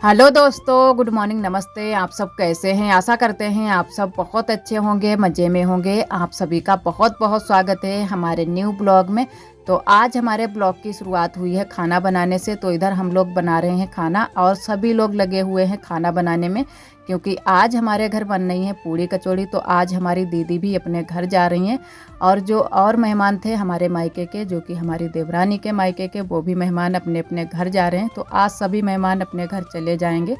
Hello दोस्तों, good morning, नमस्ते। आप सब कैसे हैं? आशा करते हैं आप सब बहुत अच्छे होंगे, मज़े में होंगे। आप सभी का बहुत बहुत स्वागत है हमारे न्यू ब्लॉग में। तो आज हमारे ब्लॉग की शुरुआत हुई है खाना बनाने से। तो इधर हम लोग बना रहे हैं खाना और सभी लोग लगे हुए हैं खाना बनाने में, क्योंकि आज हमारे घर बन रही है पूड़ी कचौड़ी। तो आज हमारी दीदी भी अपने घर जा रही हैं और जो और मेहमान थे हमारे मायके के, जो कि हमारी देवरानी के मायके के, वो भी मेहमान अपने अपने घर जा रहे हैं। तो आज सभी मेहमान अपने घर चले जाएंगे।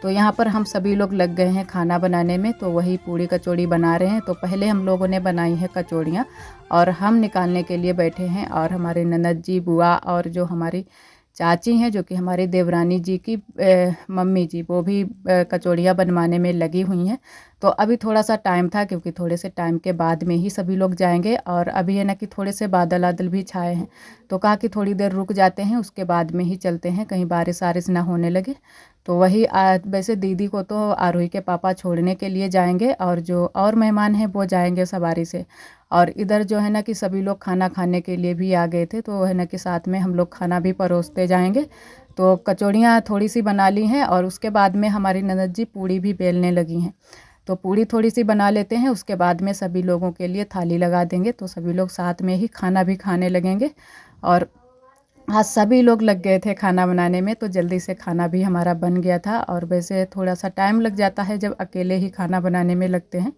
तो यहाँ पर हम सभी लोग लग गए हैं खाना बनाने में। तो वही पूड़ी कचौड़ी बना रहे हैं। तो पहले हम लोगों ने बनाई है कचौड़ियाँ और हम निकालने के लिए बैठे हैं। और हमारे ननद जी, बुआ और जो हमारी चाची हैं, जो कि हमारी देवरानी जी की मम्मी जी, वो भी कचौड़ियाँ बनवाने में लगी हुई हैं। तो अभी थोड़ा सा टाइम था, क्योंकि थोड़े से टाइम के बाद में ही सभी लोग जाएंगे। और अभी है ना कि थोड़े से बादल वादल भी छाए हैं, तो कहा कि थोड़ी देर रुक जाते हैं, उसके बाद में ही चलते हैं, कहीं बारिश वारिश ना होने लगे। तो वही वैसे दीदी को तो आरोही के पापा छोड़ने के लिए जाएंगे और जो और मेहमान हैं वो जाएंगे सवारी से। और इधर जो है ना कि सभी लोग खाना खाने के लिए भी आ गए थे। तो है ना कि साथ में हम लोग खाना भी परोसते जाएंगे। तो कचौड़ियाँ थोड़ी सी बना ली हैं और उसके बाद में हमारी ननद जी पूड़ी भी बेलने लगी हैं। तो पूड़ी थोड़ी सी बना लेते हैं, उसके बाद में सभी लोगों के लिए थाली लगा देंगे। तो सभी लोग साथ में ही खाना भी खाने लगेंगे। और हाँ, सभी लोग लग गए थे खाना बनाने में, तो जल्दी से खाना भी हमारा बन गया था। और वैसे थोड़ा सा टाइम लग जाता है जब अकेले ही खाना बनाने में लगते हैं।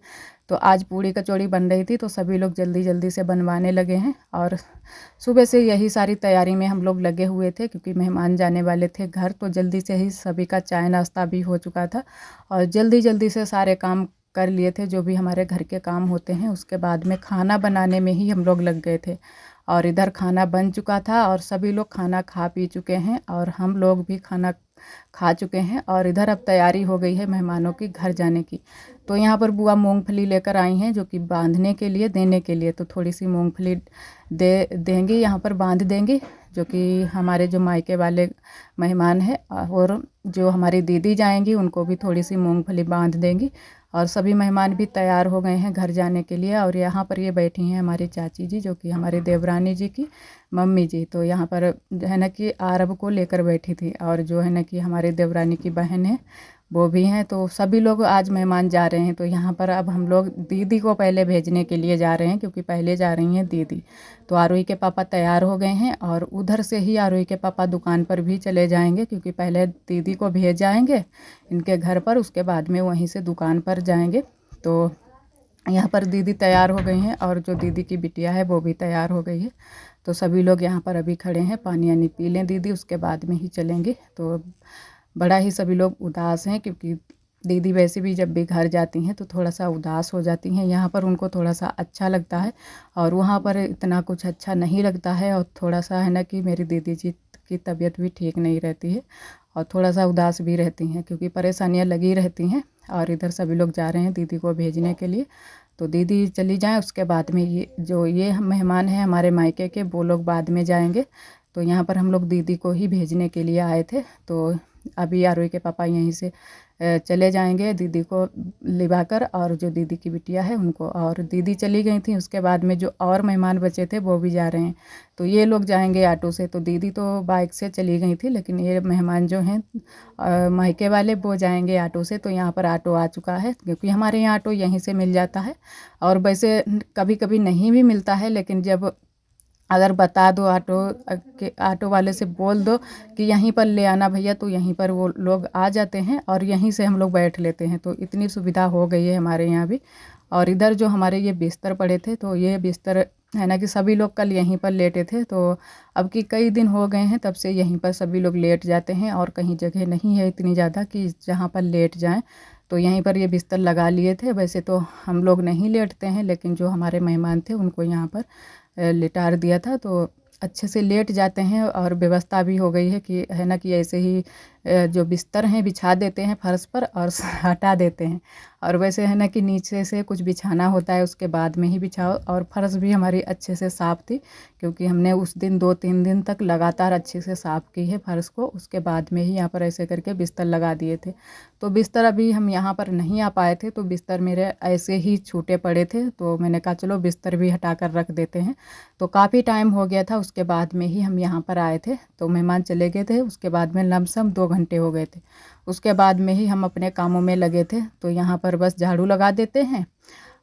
तो आज पूड़ी कचौड़ी बन रही थी, तो सभी लोग जल्दी जल्दी से बनवाने लगे हैं। और सुबह से यही सारी तैयारी में हम लोग लगे हुए थे, क्योंकि मेहमान जाने वाले थे घर। तो जल्दी से ही सभी का चाय नाश्ता भी हो चुका था और जल्दी जल्दी से सारे काम कर लिए थे, जो भी हमारे घर के काम होते हैं। उसके बाद में खाना बनाने में ही हम लोग लग गए थे। और इधर खाना बन चुका था और सभी लोग खाना खा पी चुके हैं और हम लोग भी खाना खा चुके हैं। और इधर अब तैयारी हो गई है मेहमानों की घर जाने की। तो यहाँ पर बुआ मूंगफली लेकर आई हैं, जो कि बांधने के लिए, देने के लिए। तो थोड़ी सी मूंगफली दे देंगी, यहाँ पर बांध देंगी, जो कि हमारे जो मायके वाले मेहमान हैं। और जो हमारी दीदी जाएंगी उनको भी थोड़ी सी मूंगफली बांध देंगी। और सभी मेहमान भी तैयार हो गए हैं घर जाने के लिए। और यहाँ पर ये बैठी हैं हमारी चाची जी, जो कि हमारी देवरानी जी की मम्मी जी। तो यहाँ पर जो है ना कि आरब को लेकर बैठी थी। और जो है ना कि हमारी देवरानी की बहन है, वो भी हैं। तो सभी लोग आज मेहमान जा रहे हैं। तो यहाँ पर अब हम लोग दीदी को पहले भेजने के लिए जा रहे हैं, क्योंकि पहले जा रही हैं दीदी। तो आरोही के पापा तैयार हो गए हैं और उधर से ही आरोही के पापा दुकान पर भी चले जाएंगे, क्योंकि पहले दीदी को भेज जाएंगे इनके घर पर, उसके बाद में वहीं से दुकान पर जाएंगे। तो यहाँ पर दीदी तैयार हो गई हैं और जो दीदी की बिटिया है वो भी तैयार हो गई है। तो सभी लोग यहाँ पर अभी खड़े हैं, पानी वानी पी लें दीदी, उसके बाद में ही चलेंगे। तो बड़ा ही सभी लोग उदास हैं, क्योंकि दीदी वैसे भी जब भी घर जाती हैं तो थोड़ा सा उदास हो जाती हैं। यहाँ पर उनको थोड़ा सा अच्छा लगता है और वहाँ पर इतना कुछ अच्छा नहीं लगता है। और थोड़ा सा है ना कि मेरी दीदी जी की तबीयत भी ठीक नहीं रहती है और थोड़ा सा उदास भी रहती हैं, क्योंकि परेशानियाँ लगी रहती हैं। और इधर सभी लोग जा रहे हैं दीदी को भेजने के लिए। तो दीदी चली जाएं, उसके बाद में ये मेहमान हैं हमारे मायके के, वो लोग बाद में जाएंगे। तो यहाँ पर हम लोग दीदी को ही भेजने के लिए आए थे। तो अभी आरोही के पापा यहीं से चले जाएंगे दीदी को लिवाकर, और जो दीदी की बिटिया है उनको। और दीदी चली गई थी, उसके बाद में जो और मेहमान बचे थे वो भी जा रहे हैं। तो ये लोग जाएंगे ऑटो से। तो दीदी तो बाइक से चली गई थी, लेकिन ये मेहमान जो हैं मायके वाले, वो जाएंगे ऑटो से। तो यहाँ पर ऑटो आ चुका है, क्योंकि हमारे यहाँ ऑटो यहीं से मिल जाता है। और वैसे कभी कभी नहीं भी मिलता है, लेकिन जब अगर बता दो ऑटो वाले से बोल दो कि यहीं पर ले आना भैया, तो यहीं पर वो लोग आ जाते हैं और यहीं से हम लोग बैठ लेते हैं। तो इतनी सुविधा हो गई है हमारे यहाँ भी। और इधर जो हमारे ये बिस्तर पड़े थे, तो ये बिस्तर है ना कि सभी लोग कल यहीं पर लेटे थे। तो अब कि कई दिन हो गए हैं तब से यहीं पर सभी लोग लेट जाते हैं, और कहीं जगह नहीं है इतनी ज़्यादा कि जहाँ पर लेट जाएं। तो यहीं पर ये बिस्तर लगा लिए थे। वैसे तो हम लोग नहीं लेटते हैं, लेकिन जो हमारे मेहमान थे उनको यहाँ पर लिटार दिया था, तो अच्छे से लेट जाते हैं। और व्यवस्था भी हो गई है कि है ना कि ऐसे ही जो बिस्तर हैं बिछा देते हैं फर्श पर और हटा देते हैं। और वैसे है ना कि नीचे से कुछ बिछाना होता है, उसके बाद में ही बिछाओ। और फर्श भी हमारी अच्छे से साफ़ थी, क्योंकि हमने उस दिन 2-3 दिन तक लगातार अच्छे से साफ़ की है फर्श को। उसके बाद में ही यहाँ पर ऐसे करके बिस्तर लगा दिए थे। तो बिस्तर अभी हम यहाँ पर नहीं आ पाए थे, तो बिस्तर मेरे ऐसे ही छूटे पड़े थे। तो मैंने कहा चलो बिस्तर भी हटा कर रख देते हैं। तो काफ़ी टाइम हो गया था, उसके बाद में ही हम यहाँ पर आए थे। तो मेहमान चले गए थे, उसके बाद में लमसम 2 घंटे हो गए थे। उसके बाद में ही हम अपने कामों में लगे थे। तो यहाँ पर बस झाड़ू लगा देते हैं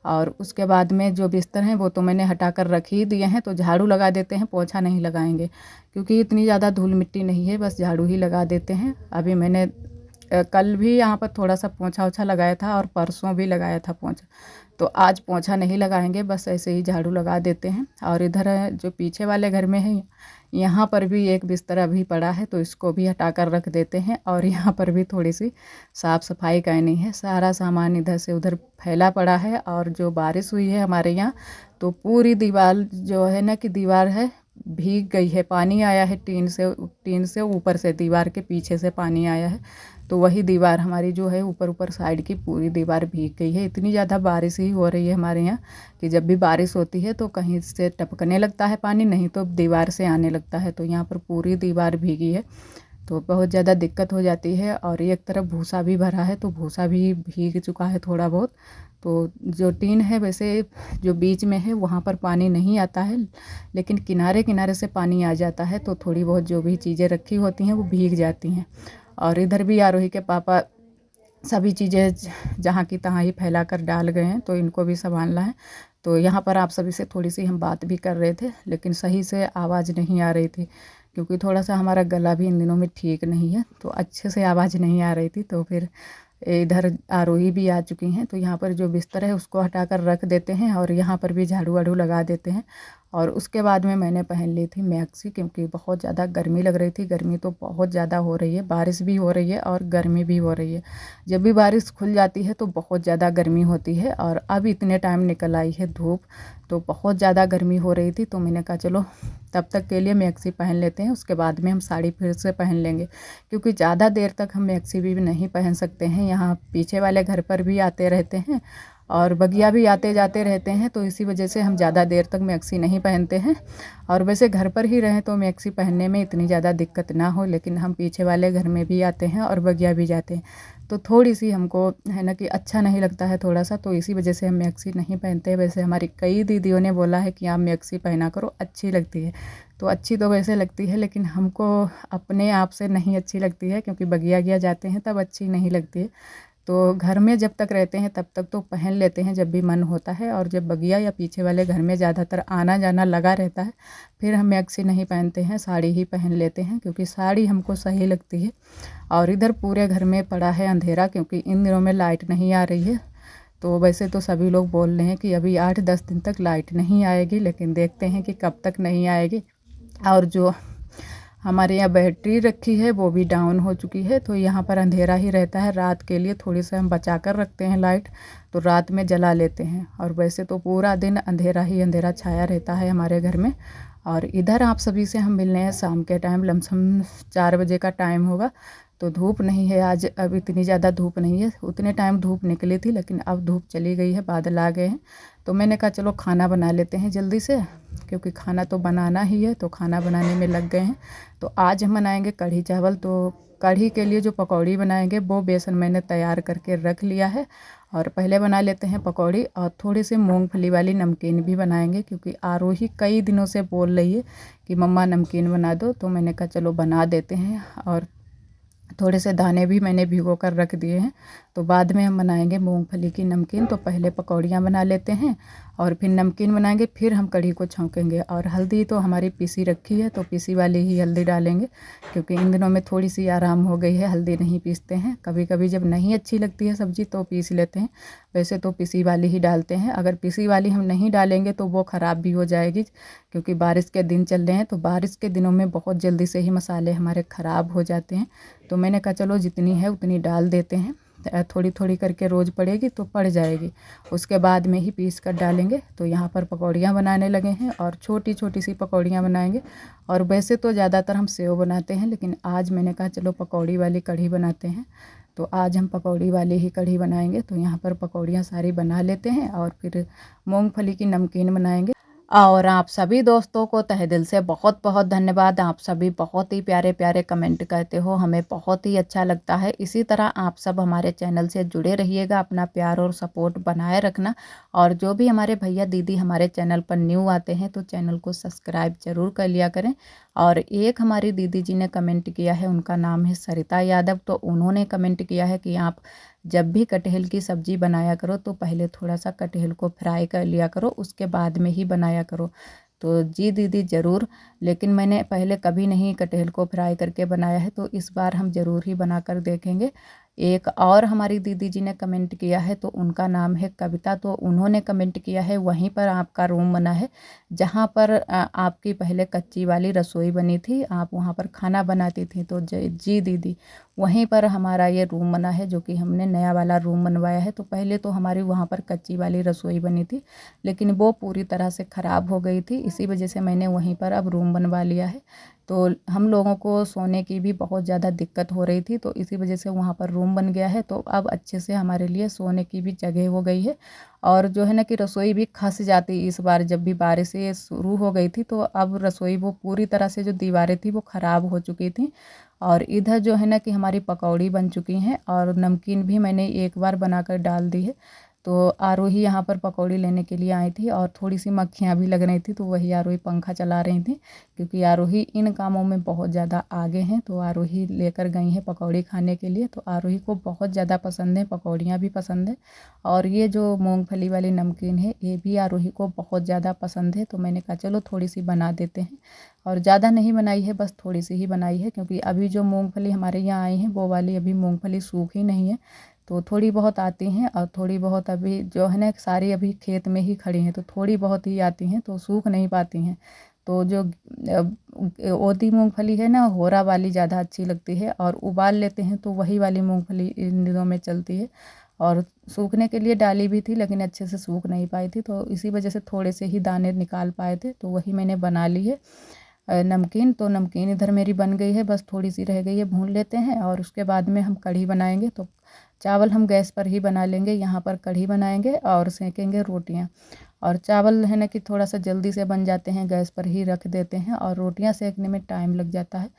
और उसके बाद में जो बिस्तर हैं वो तो मैंने हटा कर रख ही दिए हैं। तो झाड़ू लगा देते हैं, पोछा नहीं लगाएंगे क्योंकि इतनी ज़्यादा धूल मिट्टी नहीं है, बस झाड़ू ही लगा देते हैं। अभी मैंने कल भी यहाँ पर थोड़ा सा पोछा ओछा लगाया था और परसों भी लगाया था पोछा। तो आज पोछा नहीं लगाएंगे, बस ऐसे ही झाड़ू लगा देते हैं। और इधर जो पीछे वाले घर में है, यहाँ पर भी एक बिस्तर अभी पड़ा है, तो इसको भी हटा कर रख देते हैं। और यहाँ पर भी थोड़ी सी साफ़ सफाई करनी है। सारा सामान इधर से उधर फैला पड़ा है। और जो बारिश हुई है हमारे यहाँ, तो पूरी दीवार जो है ना कि दीवार है भीग गई है। पानी आया है टीन से ऊपर से, दीवार के पीछे से पानी आया है। तो वही दीवार हमारी जो है ऊपर साइड की पूरी दीवार भीग गई है। इतनी ज़्यादा बारिश ही हो रही है हमारे यहाँ कि जब भी बारिश होती है तो कहीं से टपकने लगता है पानी, नहीं तो दीवार से आने लगता है। तो यहाँ पर पूरी दीवार भीगी है, तो बहुत ज़्यादा दिक्कत हो जाती है। और एक तरफ भूसा भी भरा है, तो भूसा भी भीग चुका है थोड़ा बहुत। तो जो टीन है वैसे जो बीच में है वहाँ पर पानी नहीं आता है, लेकिन किनारे किनारे से पानी आ जाता है। तो थोड़ी बहुत जो भी चीज़ें रखी होती हैं वो भीग जाती हैं। और इधर भी आरोही के पापा सभी चीज़ें जहाँ की तहाँ ही फैला कर डाल गए हैं, तो इनको भी संभालना है। तो यहाँ पर आप सभी से थोड़ी सी हम बात भी कर रहे थे, लेकिन सही से आवाज़ नहीं आ रही थी क्योंकि थोड़ा सा हमारा गला भी इन दिनों में ठीक नहीं है, तो अच्छे से आवाज़ नहीं आ रही थी। तो फिर इधर आरोही भी आ चुकी हैं। तो यहाँ पर जो बिस्तर है उसको हटा कर रख देते हैं और यहाँ पर भी झाड़ू वाड़ू लगा देते हैं। और उसके बाद में मैंने पहन ली थी मैक्सी, क्योंकि बहुत ज़्यादा गर्मी लग रही थी। गर्मी तो बहुत ज़्यादा हो रही है, बारिश भी हो रही है और गर्मी भी हो रही है। जब भी बारिश खुल जाती है तो बहुत ज़्यादा गर्मी होती है। और अब इतने टाइम निकल आई है धूप, तो बहुत ज़्यादा गर्मी हो रही थी। तो मैंने कहा चलो तब तक के लिए मैक्सी पहन लेते हैं, उसके बाद में हम साड़ी फिर से पहन लेंगे, क्योंकि ज़्यादा देर तक हम मैक्सी भी नहीं पहन सकते हैं। यहाँ पीछे वाले घर पर भी आते रहते हैं और बगिया भी आते जाते रहते हैं, तो इसी वजह से हम ज़्यादा देर तक मैक्सी नहीं पहनते हैं। और वैसे घर पर ही रहें तो मैक्सी पहनने में इतनी ज़्यादा दिक्कत ना हो, लेकिन हम पीछे वाले घर में भी आते हैं और बगिया भी जाते हैं, तो थोड़ी सी हमको है ना कि अच्छा नहीं लगता है थोड़ा सा, तो इसी वजह से हम मैक्सी नहीं पहनते। वैसे हमारी कई दीदियों ने बोला है कि आप मैक्सी पहना करो, अच्छी लगती है। तो अच्छी तो वैसे लगती है, लेकिन हमको अपने आप से नहीं अच्छी लगती है, क्योंकि बगिया गया जाते हैं तब अच्छी नहीं लगती है। तो घर में जब तक रहते हैं तब तक तो पहन लेते हैं जब भी मन होता है, और जब बगिया या पीछे वाले घर में ज़्यादातर आना जाना लगा रहता है फिर हम मैक्सी नहीं पहनते हैं, साड़ी ही पहन लेते हैं, क्योंकि साड़ी हमको सही लगती है। और इधर पूरे घर में पड़ा है अंधेरा, क्योंकि इन दिनों में लाइट नहीं आ रही है। तो वैसे तो सभी लोग बोल रहे हैं कि अभी 8-10 दिन तक लाइट नहीं आएगी, लेकिन देखते हैं कि कब तक नहीं आएगी। और जो हमारे यहाँ बैटरी रखी है वो भी डाउन हो चुकी है, तो यहाँ पर अंधेरा ही रहता है। रात के लिए थोड़ी सी हम बचा कर रखते हैं लाइट, तो रात में जला लेते हैं। और वैसे तो पूरा दिन अंधेरा ही अंधेरा छाया रहता है हमारे घर में। और इधर आप सभी से हम मिलने हैं शाम के टाइम, लमसम 4 बजे का टाइम होगा। तो धूप नहीं है आज, अब इतनी ज़्यादा धूप नहीं है। उतने टाइम धूप निकली थी, लेकिन अब धूप चली गई है, बादल आ गए हैं। तो मैंने कहा चलो खाना बना लेते हैं जल्दी से, क्योंकि खाना तो बनाना ही है, तो खाना बनाने में लग गए हैं। तो आज हम बनाएंगे कढ़ी चावल। तो कढ़ी के लिए जो पकौड़ी बनाएंगे वो बेसन मैंने तैयार करके रख लिया है। और पहले बना लेते हैं पकौड़ी, और थोड़ी सी मूंगफली वाली नमकीन भी बनाएंगे, क्योंकि आरोही कई दिनों से बोल रही है कि मम्मा नमकीन बना दो। तो मैंने कहा चलो बना देते हैं। और थोड़े से दाने भी मैंने भिगो कर रख दिए हैं, तो बाद में हम बनाएंगे मूंगफली की नमकीन। तो पहले पकौड़ियाँ बना लेते हैं और फिर नमकीन बनाएंगे, फिर हम कढ़ी को छौंकेंगे। और हल्दी तो हमारी पीसी रखी है, तो पीसी वाली ही हल्दी डालेंगे, क्योंकि इन दिनों में थोड़ी सी आराम हो गई है, हल्दी नहीं पीसते हैं। कभी कभी जब नहीं अच्छी लगती है सब्ज़ी तो पीस लेते हैं, वैसे तो पीसी वाली ही डालते हैं। अगर पीसी वाली हम नहीं डालेंगे तो वो ख़राब भी हो जाएगी, क्योंकि बारिश के दिन चल रहे हैं, तो बारिश के दिनों में बहुत जल्दी से ही मसाले हमारे ख़राब हो जाते हैं। तो मैंने कहा चलो जितनी है उतनी डाल देते हैं, थोड़ी थोड़ी करके रोज़ पड़ेगी तो पड़ जाएगी, उसके बाद में ही पीस कर डालेंगे। तो यहाँ पर पकौड़ियाँ बनाने लगे हैं, और छोटी छोटी सी पकौड़ियाँ बनाएंगे। और वैसे तो ज़्यादातर हम सेव बनाते हैं, लेकिन आज मैंने कहा चलो पकौड़ी वाली कढ़ी बनाते हैं। तो आज हम पकौड़ी वाली ही कढ़ी बनाएंगे। तो यहाँ पर पकौड़ियाँ सारी बना लेते हैं और फिर मूंगफली की नमकीन बनाएंगे। और आप सभी दोस्तों को तहे दिल से बहुत बहुत धन्यवाद। आप सभी बहुत ही प्यारे प्यारे कमेंट करते हो, हमें बहुत ही अच्छा लगता है। इसी तरह आप सब हमारे चैनल से जुड़े रहिएगा, अपना प्यार और सपोर्ट बनाए रखना। और जो भी हमारे भैया दीदी हमारे चैनल पर न्यू आते हैं तो चैनल को सब्सक्राइब ज़रूर कर लिया करें। और एक हमारी दीदी जी ने कमेंट किया है, उनका नाम है सरिता यादव। तो उन्होंने कमेंट किया है कि आप जब भी कटहल की सब्ज़ी बनाया करो तो पहले थोड़ा सा कटहल को फ्राई कर लिया करो, उसके बाद में ही बनाया करो। तो जी दीदी ज़रूर, लेकिन मैंने पहले कभी नहीं कटहल को फ्राई करके बनाया है, तो इस बार हम ज़रूर ही बना कर देखेंगे। एक और हमारी दीदी जी ने कमेंट किया है, तो उनका नाम है कविता। तो उन्होंने कमेंट किया है वहीं पर आपका रूम बना है जहाँ पर आपकी पहले कच्ची वाली रसोई बनी थी, आप वहाँ पर खाना बनाती थी। तो जी दीदी, वहीं पर हमारा ये रूम बना है, जो कि हमने नया वाला रूम बनवाया है। तो पहले तो हमारी वहाँ पर कच्ची वाली रसोई बनी थी, लेकिन वो पूरी तरह से ख़राब हो गई थी, इसी वजह से मैंने वहीं पर अब रूम बनवा लिया है। तो हम लोगों को सोने की भी बहुत ज़्यादा दिक्कत हो रही थी, तो इसी वजह से वहाँ पर रूम बन गया है। तो अब अच्छे से हमारे लिए सोने की भी जगह हो गई है। और जो है ना कि रसोई भी खस जाती इस बार, जब भी बारिशें शुरू हो गई थी तो अब रसोई वो पूरी तरह से जो दीवारें थी वो ख़राब हो चुकी थी। और इधर जो है ना कि हमारी पकौड़ी बन चुकी हैं और नमकीन भी मैंने एक बार बनाकर डाल दी है। तो आरोही यहाँ पर पकौड़ी लेने के लिए आई थी और थोड़ी सी मक्खियाँ भी लग रही थी, तो वही आरोही पंखा चला रही थी, क्योंकि आरोही इन कामों में बहुत ज़्यादा आगे हैं। तो आरोही लेकर गई हैं पकौड़ी खाने के लिए। तो आरोही को बहुत ज़्यादा पसंद है, पकौड़ियाँ भी पसंद है। और ये जो मूंगफली वाली नमकीन है ये भी आरोही को बहुत ज़्यादा पसंद है। तो मैंने कहा चलो थोड़ी सी बना देते हैं। और ज़्यादा नहीं बनाई है, बस थोड़ी सी ही बनाई है, क्योंकि अभी जो मूंगफली हमारे यहाँ आई है वो वाली अभी मूंगफली सूखी नहीं है। तो थोड़ी बहुत आती हैं और थोड़ी बहुत अभी जो है ना सारी अभी खेत में ही खड़ी हैं, तो थोड़ी बहुत ही आती हैं, तो सूख नहीं पाती हैं। तो जो ओदी मूंगफली है ना, होरा वाली ज़्यादा अच्छी लगती है, और उबाल लेते हैं तो वही वाली मूंगफली इन दिनों में चलती है। और सूखने के लिए डाली भी थी, लेकिन अच्छे से सूख नहीं पाई थी, तो इसी वजह से थोड़े से ही दाने निकाल पाए थे, तो वही मैंने बना ली है नमकीन। तो नमकीन इधर मेरी बन गई है, बस थोड़ी सी रह गई है, भून लेते हैं और उसके बाद में हम कढ़ी बनाएंगे। तो चावल हम गैस पर ही बना लेंगे, यहाँ पर कढ़ी बनाएंगे और सेकेंगे रोटियाँ। और चावल है ना कि थोड़ा सा जल्दी से बन जाते हैं, गैस पर ही रख देते हैं, और रोटियाँ सेकने में टाइम लग जाता है।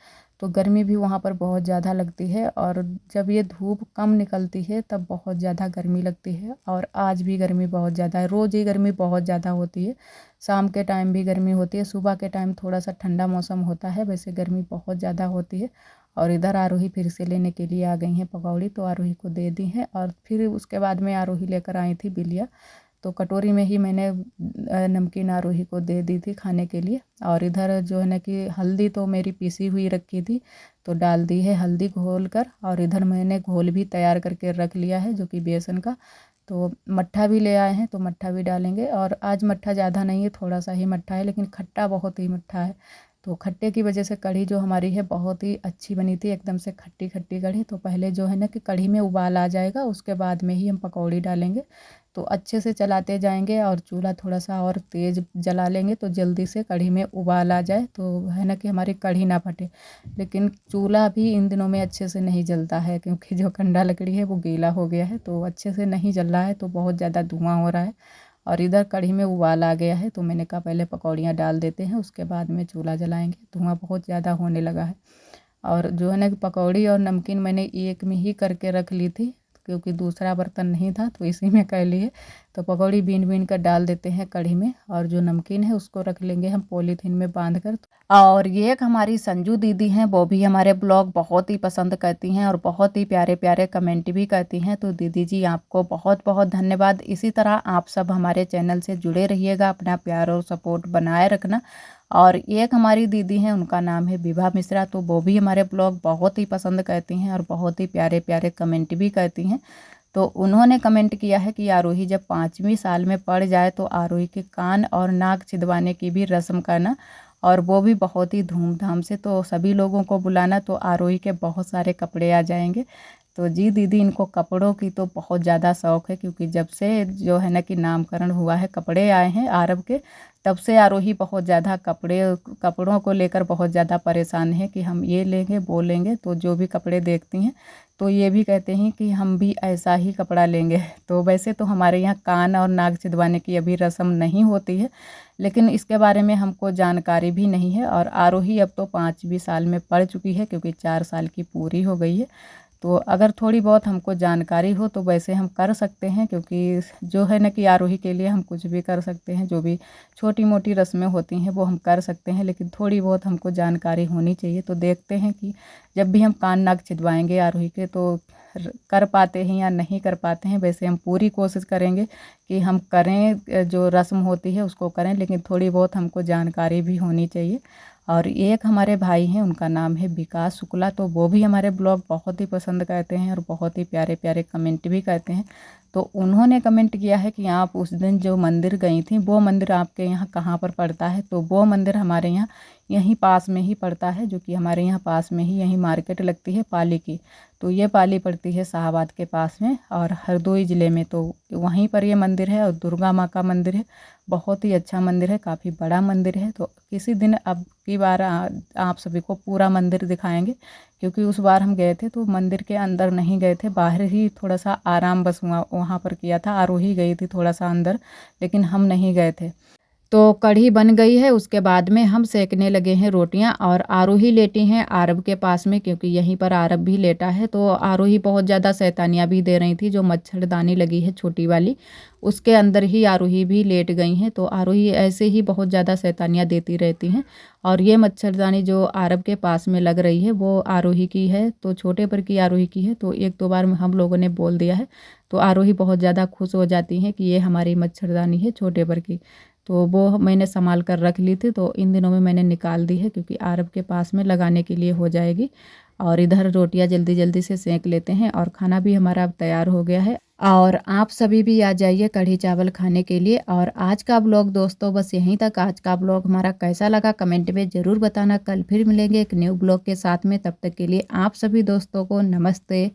तो गर्मी भी वहाँ पर बहुत ज़्यादा लगती है, और जब ये धूप कम निकलती है तब बहुत ज़्यादा गर्मी लगती है। और आज भी गर्मी बहुत ज़्यादा है, रोज़ ही गर्मी बहुत ज़्यादा होती है। शाम के टाइम भी गर्मी होती है, सुबह के टाइम थोड़ा सा ठंडा मौसम होता है, वैसे गर्मी बहुत ज़्यादा होती है। और इधर आरोही फिर से लेने के लिए आ गई हैं पकौड़ी, तो आरोही को दे दी हैं। और फिर उसके बाद में आरोही लेकर आई थी बिलिया, तो कटोरी में ही मैंने नमकीन आरोही को दे दी थी खाने के लिए। और इधर जो है ना कि हल्दी तो मेरी पीसी हुई रखी थी, तो डाल दी है हल्दी घोल कर। और इधर मैंने घोल भी तैयार करके रख लिया है, जो कि बेसन का। तो मट्ठा भी ले आए हैं, तो मट्ठा भी डालेंगे। और आज मट्ठा ज़्यादा नहीं है, थोड़ा सा ही मट्ठा है, लेकिन खट्टा बहुत ही मट्ठा है। तो खट्टे की वजह से कढ़ी जो हमारी है बहुत ही अच्छी बनी थी, एकदम से खट्टी खट्टी कढ़ी। तो पहले जो है ना कि कढ़ी में उबाल आ जाएगा, उसके बाद में ही हम पकौड़ी डालेंगे। तो अच्छे से चलाते जाएंगे और चूल्हा थोड़ा सा और तेज़ जला लेंगे, तो जल्दी से कढ़ी में उबाल आ जाए, तो है ना कि हमारी कढ़ी ना फटे। लेकिन चूल्हा भी इन दिनों में अच्छे से नहीं जलता है, क्योंकि जो कंडा लकड़ी है वो गीला हो गया है, तो अच्छे से नहीं जल रहा है, तो बहुत ज़्यादा धुआं हो रहा है। और इधर कढ़ी में उबाल आ गया है, तो मैंने कहा पहले पकौड़ियाँ डाल देते हैं, उसके बाद में चूल्हा जलाएंगे, धुआं बहुत ज़्यादा होने लगा है। और जो है ना कि पकौड़ी और नमकीन मैंने एक में ही करके रख ली थी, क्योंकि दूसरा बर्तन नहीं था, तो इसी में कर लिए। तो पकौड़ी बीन बीन कर डाल देते हैं कढ़ी में, और जो नमकीन है उसको रख लेंगे हम पॉलीथीन में बांध कर। और ये एक हमारी संजू दीदी हैं, वो भी हमारे ब्लॉग बहुत ही पसंद करती हैं और बहुत ही प्यारे प्यारे कमेंट भी करती हैं। तो दीदी जी आपको बहुत बहुत धन्यवाद। इसी तरह आप सब हमारे चैनल से जुड़े रहिएगा, अपना प्यार और सपोर्ट बनाए रखना। और एक हमारी दीदी हैं, उनका नाम है विभा मिश्रा, तो वो भी हमारे ब्लॉग बहुत ही पसंद करती हैं और बहुत ही प्यारे प्यारे कमेंट भी करती हैं। तो उन्होंने कमेंट किया है कि आरोही जब 5वीं साल में पढ़ जाए तो आरोही के कान और नाक छिदवाने की भी रस्म करना, और वो भी बहुत ही धूमधाम से। तो सभी लोगों को बुलाना, तो आरोही के बहुत सारे कपड़े आ जाएंगे। तो जी दीदी, इनको कपड़ों की तो बहुत ज़्यादा शौक़ है, क्योंकि जब से जो है ना कि नामकरण हुआ है, कपड़े आए हैं आरव के, तब से आरोही बहुत ज़्यादा कपड़ों को लेकर बहुत ज़्यादा परेशान है कि हम ये लेंगे वो लेंगे। तो जो भी कपड़े देखती हैं तो ये भी कहते हैं कि हम भी ऐसा ही कपड़ा लेंगे। तो वैसे तो हमारे यहाँ कान और नाक छिदवाने की अभी रस्म नहीं होती है, लेकिन इसके बारे में हमको जानकारी भी नहीं है। और आरोही अब तो 5वीं साल में पढ़ चुकी है, क्योंकि 4 साल की पूरी हो गई है। तो अगर थोड़ी बहुत हमको जानकारी हो तो वैसे हम कर सकते हैं, क्योंकि जो है ना कि आरोही के लिए हम कुछ भी कर सकते हैं। जो भी छोटी मोटी रस्में होती हैं वो हम कर सकते हैं, लेकिन थोड़ी बहुत हमको जानकारी होनी चाहिए। तो देखते हैं कि जब भी हम कान नाक छिदवाएंगे आरोही के तो कर पाते हैं या नहीं कर पाते हैं। वैसे हम पूरी कोशिश करेंगे कि हम करें, जो रस्म होती है उसको करें, लेकिन थोड़ी बहुत हमको जानकारी भी होनी चाहिए। और एक हमारे भाई हैं, उनका नाम है विकास शुक्ला। तो वो भी हमारे ब्लॉग बहुत ही पसंद करते हैं और बहुत ही प्यारे प्यारे कमेंट भी करते हैं। तो उन्होंने कमेंट किया है कि आप उस दिन जो मंदिर गई थी वो मंदिर आपके यहाँ कहाँ पर पड़ता है। तो वो मंदिर हमारे यहाँ यहीं पास में ही पड़ता है, जो कि हमारे यहाँ पास में ही यहीं मार्केट लगती है पाली की। तो ये पाली पड़ती है शाहबाद के पास में और हरदोई ज़िले में। तो वहीं पर ये मंदिर है और दुर्गा माँ का मंदिर है। बहुत ही अच्छा मंदिर है, काफ़ी बड़ा मंदिर है। तो किसी दिन अब की बार आप सभी को पूरा मंदिर दिखाएंगे, क्योंकि उस बार हम गए थे तो मंदिर के अंदर नहीं गए थे, बाहर ही थोड़ा सा आराम बस वहाँ पर किया था। आरोही गई थी थोड़ा सा अंदर, लेकिन हम नहीं गए थे। तो कढ़ी बन गई है, उसके बाद में हम सेकने लगे हैं रोटियां। और आरोही लेटी हैं आरब के पास में, क्योंकि यहीं पर आरब भी लेटा है। तो आरोही बहुत ज़्यादा शैतानियाँ भी दे रही थी। जो मच्छरदानी लगी है छोटी वाली, उसके अंदर ही आरोही भी लेट गई हैं। तो आरोही ऐसे ही बहुत ज़्यादा शैतानियाँ देती रहती हैं। और ये मच्छरदानी जो आरब के पास में लग रही है वो आरोही की है, तो छोटे पर की आरोही की है। तो 1-2 बार हम लोगों ने बोल दिया है, तो आरोही बहुत ज़्यादा खुश हो जाती हैं कि ये हमारी मच्छरदानी है छोटे पर की। तो वो मैंने संभाल कर रख ली थी, तो इन दिनों में मैंने निकाल दी है, क्योंकि आरब के पास में लगाने के लिए हो जाएगी। और इधर रोटियां जल्दी जल्दी से सेंक लेते हैं और खाना भी हमारा अब तैयार हो गया है। और आप सभी भी आ जाइए कढ़ी चावल खाने के लिए। और आज का ब्लॉग दोस्तों बस यहीं तक। आज का ब्लॉग हमारा कैसा लगा कमेंट में ज़रूर बताना। कल फिर मिलेंगे एक न्यू ब्लॉग के साथ में, तब तक के लिए आप सभी दोस्तों को नमस्ते।